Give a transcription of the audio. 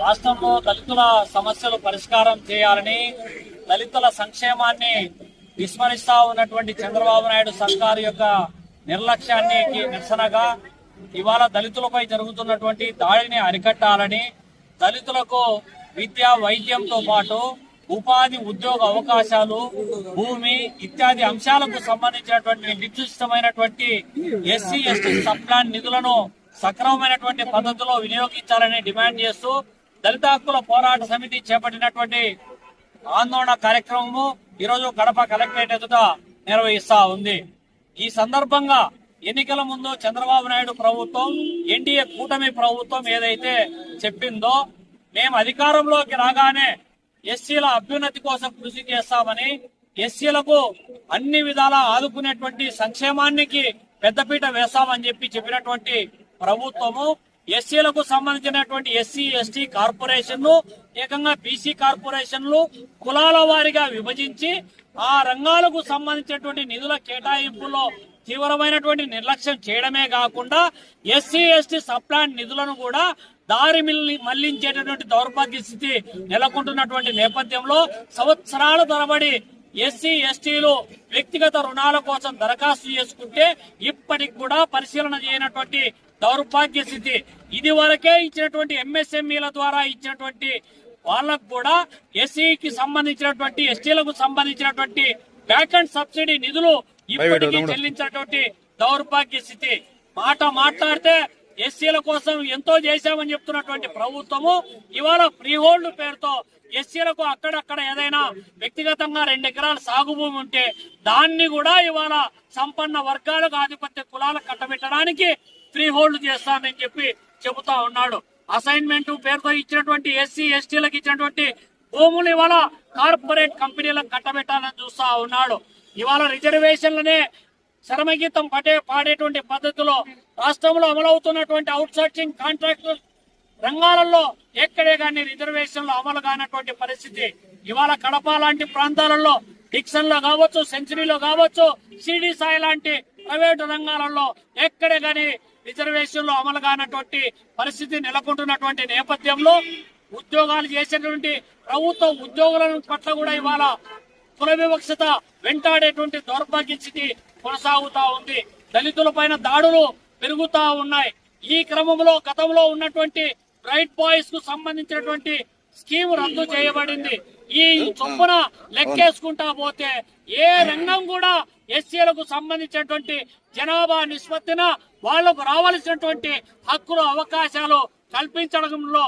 రాష్ట్రంలో దళితుల సమస్యలు పరిష్కారం చేయాలని, దళితుల సంక్షేమాన్ని విస్మరిస్తా ఉన్నటువంటి చంద్రబాబు నాయుడు సర్కారు యొక్క నిర్లక్ష్యానికి నిరసనగా ఇవాళ దళితులపై జరుగుతున్నటువంటి దాడిని అరికట్టాలని, దళితులకు విద్య వైద్యంతో పాటు ఉపాధి ఉద్యోగ అవకాశాలు, భూమి ఇత్యాది అంశాలకు సంబంధించినటువంటి నిర్దిష్టమైనటువంటి ఎస్సీ ఎస్టీ సబ్ ప్లాన్ నిధులను సక్రమమైనటువంటి పద్ధతిలో వినియోగించాలని డిమాండ్ చేస్తూ దళిత హక్కుల పోరాట సమితి చేపట్టినటువంటి ఆందోళన కార్యక్రమము ఈరోజు కడప కలెక్టరేట్ ఎదుట నిర్వహిస్తా ఉంది. ఈ సందర్భంగా ఎన్నికల ముందు చంద్రబాబు నాయుడు ప్రభుత్వం, ఎన్డీఏ కూటమి ప్రభుత్వం ఏదైతే చెప్పిందో, మేము అధికారంలోకి రాగానే ఎస్సీల అభ్యున్నతి కోసం కృషి చేస్తామని, ఎస్సీలకు అన్ని విధాలా ఆదుకునేటువంటి సంక్షేమానికి పెద్దపీట వేస్తామని చెప్పినటువంటి ప్రభుత్వము ఎస్సీలకు సంబంధించినటువంటి ఎస్సీ ఎస్టీ కార్పొరేషన్లు, ఏకంగా బీసీ కార్పొరేషన్లు కులాల వారీగా విభజించి ఆ రంగాలకు సంబంధించినటువంటి నిధుల కేటాయింపులో తీవ్రమైనటువంటి నిర్లక్ష్యం చేయడమే కాకుండా ఎస్సీ ఎస్టీ సబ్ ప్లాన్ నిధులను కూడా దారి మళ్లించేటటువంటి దౌర్భాగ్య స్థితి నెలకొంటున్నటువంటి నేపథ్యంలో సంవత్సరాల తరబడి ఎస్సీ ఎస్టీలు వ్యక్తిగత రుణాల కోసం దరఖాస్తు చేసుకుంటే ఇప్పటికి కూడా పరిశీలన చేయనటువంటి దౌర్భాగ్య స్థితి. ఇది వరకే ఇచ్చినటువంటి ఎంఎస్ఎంఈల ద్వారా ఇచ్చినటువంటి వాళ్ళకు కూడా ఎస్సీకి సంబంధించినటువంటి ఎస్టీలకు సంబంధించినటువంటి బ్యాక్ సబ్సిడీ నిధులు ఇప్పటికీ చెల్లించినటువంటి దౌర్భాగ్య స్థితి. మాట్లాడితే ఎస్సీల కోసం ఎంతో చేశామని చెప్తున్నటువంటి ప్రభుత్వము ఇవాళ ఫ్రీ హోల్డ్ పేరుతో ఎస్సీలకు అక్కడక్కడ ఏదైనా వ్యక్తిగతంగా 2 ఎకరాల సాగు భూమి ఉంటే దాన్ని కూడా ఇవాళ సంపన్న వర్గాలకు, ఆధిపత్య కులాలకు కట్టబెట్టడానికి ఫ్రీ హోల్డ్ చేస్తానని చెబుతా ఉన్నాడు. అసైన్మెంట్ పేరుతో ఇచ్చినటువంటి ఎస్సీ ఎస్టీలకు ఇచ్చినటువంటి భూములు ఇవాళ కార్పొరేట్ కంపెనీలకు కట్టబెట్టాలని చూస్తా ఉన్నాడు. ఇవాళ రిజర్వేషన్లనే శరమగీతం పాడేటువంటి పద్ధతిలో రాష్ట్రంలో అమలవుతున్నటువంటి అవుట్ సోర్సింగ్ కాంట్రాక్ట్ రంగాలలో ఎక్కడే కానీ రిజర్వేషన్లు అమలు కానటువంటి పరిస్థితి. ఇవాళ కడప లాంటి ప్రాంతాలలో, డిక్సన్ లో కావచ్చు, సెంచరీలో కావచ్చు, సిడి సాయి లాంటి ప్రైవేటు రంగాలలో ఎక్కడే కానీ రిజర్వేషన్లు అమలు కానటువంటి పరిస్థితి నెలకొంటున్నటువంటి నేపథ్యంలో ఉద్యోగాలు చేసేటువంటి ప్రభుత్వ ఉద్యోగుల పట్ల కూడా ఇవాళ కుల వివక్షత వెంటాడేటువంటి దౌర్భాగ్య స్థితి కొనసాగుతా ఉంది. దళితుల పైన దాడులు పెరుగుతా ఉన్నాయి. ఈ క్రమంలో గతంలో ఉన్నటువంటి బ్రైట్ బాయ్స్ కు సంబంధించినటువంటి స్కీమ్ రద్దు చేయబడింది. ఈ చొప్పున లెక్కేసుకుంటా పోతే ఏ రంగం కూడా ఎస్సీలకు సంబంధించినటువంటి జనాభా నిష్పత్తిన వాళ్లకు రావాల్సినటువంటి హక్కులు, అవకాశాలు కల్పించడంలో